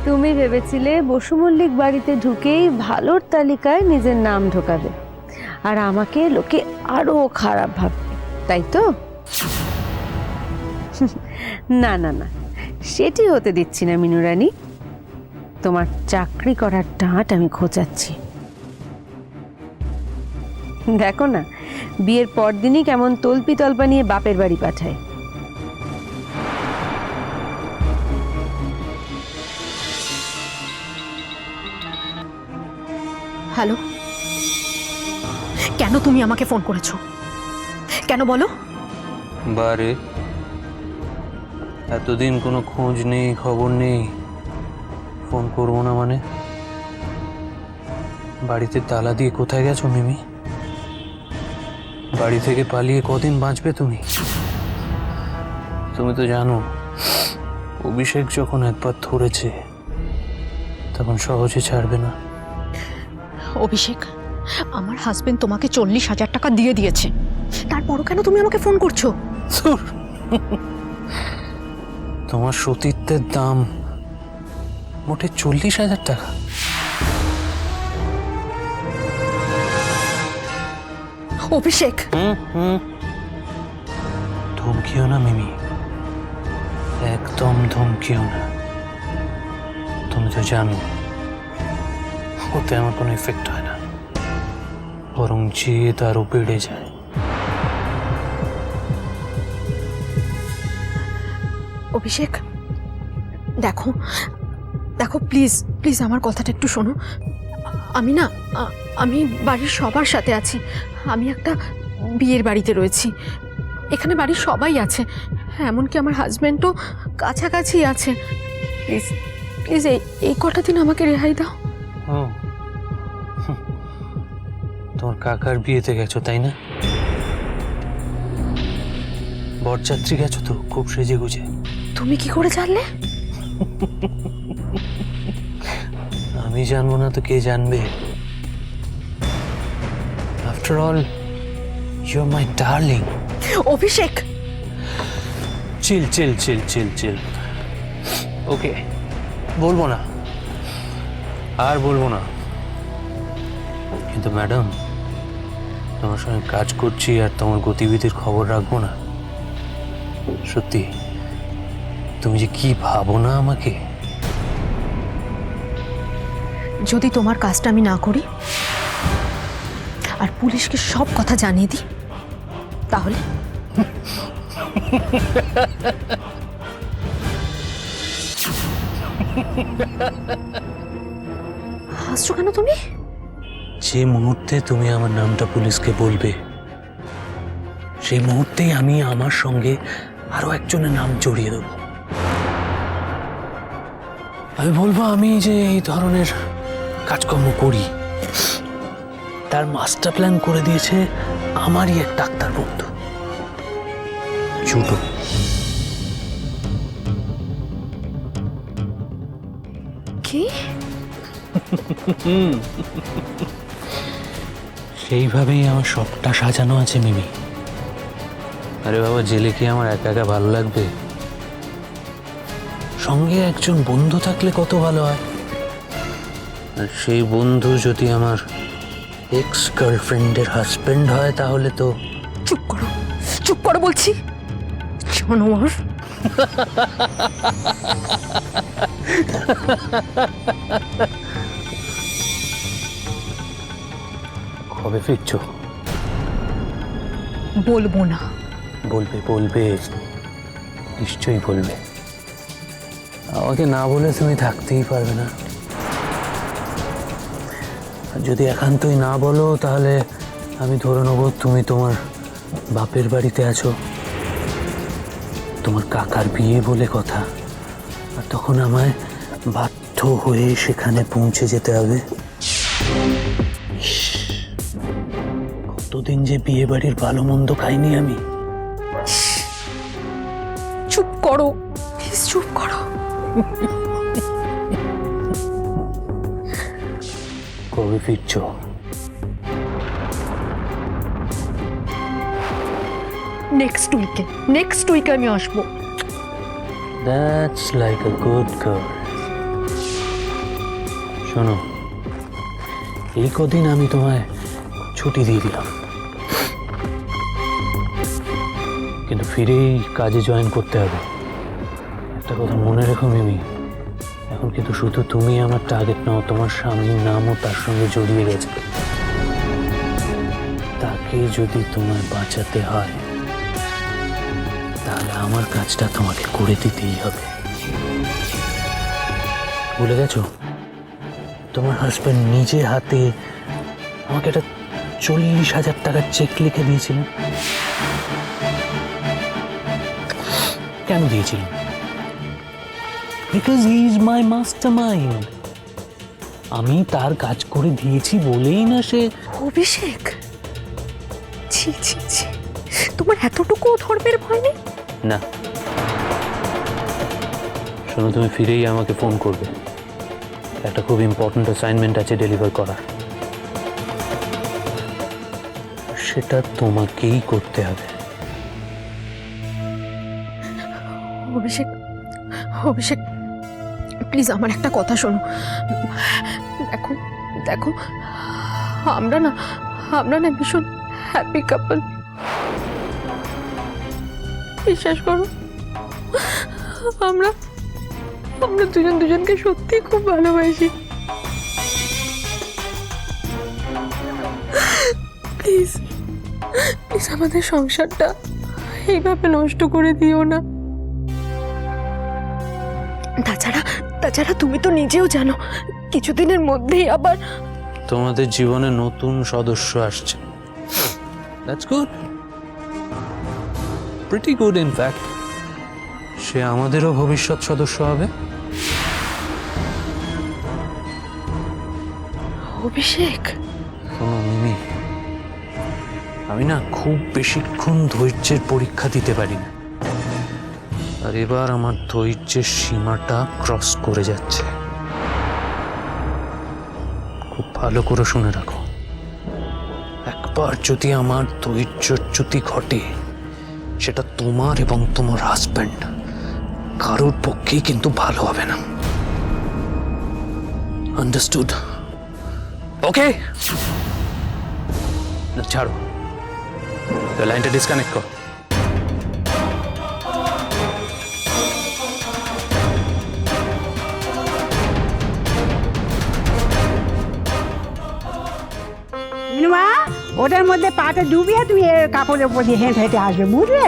তুমি ভেবেছিলে বসু মল্লিক বাড়িতে ঢুকেই ভালোর তালিকায় নিজের নাম ঢোকাবে, আর আমাকে লোকে আরো খারাপ ভাববে, তাই তো? না না না, সেটি হতে দিচ্ছি না মিনু রানী। তোমার চাকরি করার ডাঁট আমি খোঁচাচ্ছি। দেখো না, বিয়ের পরদিনই কেমন তল্পি তল্পা নিয়ে বাপের বাড়ি পাঠায়। হ্যালো, কেন তুমি আমাকে ফোন করেছো? কেন বলো? বারে, এতদিন কোনো খোঁজ নেই, খবর নেই, ফোন করবো না মানে? বাড়িতে তালা দিয়ে কোথায় গেছো মিমি? বাড়ি থেকে পালিয়ে কদিন বাঁচবে তুমি? তুমি তো জানো অভিষেক যখন একবার ধরেছে তখন সহজে ছাড়বে না। অভিষেক, আমার হাজবেন্ড তোমাকে 40,000 টাকা দিয়ে দিয়েছে, তারপরও কেন তুমি আমাকে ফোন করছো? তোমার সতীত্বের দাম মোটে 40,000 টাকা? অভিষেক, ধমকিও না মিমি, একদম ধমকিও না। তুমি তো জানো ওতে আমার কোনো এফেক্ট হয় না, বরং জেদ আরো বেড়ে যায়। অভিষেক, দেখো দেখো, প্লিজ প্লিজ আমার কথাটা একটু শোনো। আমি বাড়ির সবার সাথে আছি। আমি একটা বিয়ের বাড়িতে রয়েছি, এখানে বাড়ির সবাই আছে, এমনকি আমার হাজবেন্ডও কাছাকাছি আছে। প্লিজ প্লিজ এই কটা দিন আমাকে রেহাই দাও। ও, তোমার কাকার বিয়েতে গেছো তাই না? বরযাত্রী গেছো তো খুব সেজে গুজে? তুমি কি করে জানলে? আমি জানবো না তো কে জানবে? After all you are my darling. Abhishek, chill chill chill chill chill. Okay, বলবো না, আর বলবো না। কিন্তু ম্যাডাম, তোমার সঙ্গে কাজ করছি আর তোমার গতিবিধির খবর রাখবো না? সত্যি তুমি যে কি ভাবো না আমাকে। যদি তোমার কাজটা আমি না করি আর পুলিশকে সব কথা জানিয়ে দিই, তাহলে? হাসছো কেন তুমি? যে মুহূর্তে তুমি আমার নামটা পুলিশকে বলবে, সেই মুহূর্তেই আমি আমার সঙ্গে আরো একজনের নাম জড়িয়ে দেব। আমি বলবো আমি যে এই ধরনের কাজকর্ম করি তার মাস্টার প্ল্যান করে দিয়েছে আমারই এক ডাক্তার বন্ধু জুটো। কি? সেইভাবেই আমার সবটা সাজানো আছে মিমি। আরে বাবা, জেলে কি আমার একা একা ভালো লাগবে? সঙ্গে একজন বন্ধু থাকলে কত ভালো হয়। আর সেই বন্ধু যদি আমার এক্স গার্লফ্রেন্ডের হাজবেন্ড হয় তাহলে তো। চুপ করো, চুপ করো বলছি, জানোয়ার। কবে ফিরছো? বলবো না। বলবে বলবে, নিশ্চয়ই বলবে। আমাকে না বলে তুমি থাকতেই পারবে না। আর যদি একান্তই না বলো তাহলে আমি ধরে নেব তুমি তোমার বাপের বাড়িতে আছো, তোমার কাকার বিয়ে বলে কথা, আর তখন আমায় বাধ্য হয়ে সেখানে পৌঁছে যেতে হবে। কতদিন যে বিয়ে বাড়ির ভালো মন্দ খাইনি আমি। চুপ করো প্লিজ, চুপ করো। কবে ফিরছো? নেক্সট উইকে আমি আসবো। That's like a good girl. শোনো, এই কদিন আমি তোমায় ছুটি দিয়ে দিলাম, কিন্তু ফিরেই কাজে জয়েন করতে হবে। একটা কথা মনে রেখো মিমি, এখন কিন্তু শুধু তুমি আমার টার্গেট নাও, তোমার স্বামীর নামও তার সঙ্গে জড়িয়ে গেছে। তাকে যদি তোমায় বাঁচাতে হয় তাহলে আমার কাজটা তোমাকে করে দিতেই হবে। ভুলে গেছো, তোমার হাজব্যান্ড নিজে হাতে আমাকে একটা 40,000 টাকার চেক লিখে দিয়েছিলেন। কেন দিয়েছিলেন? Because he is my mastermind. আমি তার কাজ করে দিয়েছি বলেই না সে। অভিষেক, ছি ছি ছি, তোমার এতটুকু ধর্মের ভয় নেই? না, শোনো, তুমি ফিরেই আমাকে ফোন করবে, একটা খুব ইম্পর্ট্যান্ট অ্যাসাইনমেন্ট আছে ডেলিভার করার, সেটা তোমাকেই করতে হবে। অভিষেক, অভিষেক, প্লিজ আমার একটা কথা শোনো। দেখো দেখো, আমরা না ভীষণ হ্যাপি কাপল। বিশ্বাস করো, আমরা দুজন দুজনকে সত্যি খুব ভালোবাসি। প্লিজ প্লিজ আমাদের সংসারটা এইভাবে নষ্ট করে দিও না। তাছাড়া তুমি তো নিজেও জানো কিছুদিনের মধ্যেই আবার তোমাদের জীবনে নতুন সদস্য আসছে। That's good, pretty good in fact. সে আমাদেরও ভবিষ্যৎ সদস্য হবে। অভিষেক, শোনো মিমি, আমি না খুব বেশিক্ষণ ধৈর্যের পরীক্ষা দিতে পারি না, আর এবার আমার ধৈর্যের সীমাটা ক্রস করে যাচ্ছে। খুব ভালো করে শুনে রাখো, একবার যদি আমার ধৈর্যচ্যুতি ঘটে, সেটা তোমার এবং তোমার হাজব্যান্ড কারোর পক্ষেই কিন্তু ভালো হবে না। আন্ডারস্টুড? ওকে, ছাড়ো, লাইনটা ডিসকানেক্ট কর। মিনুমা, ওটার মধ্যে পাটা ডুবিয়ে তুই এর কাপড়ের উপর দিয়ে হেঁটে হেঁটে আসবে, বুঝলে?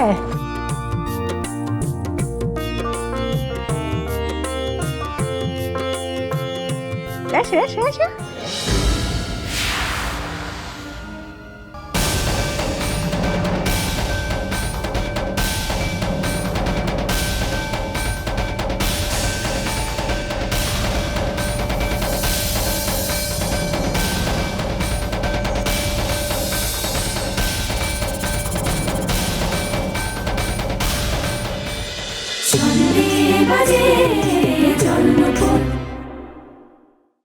এসে এসে এসে Sunday baje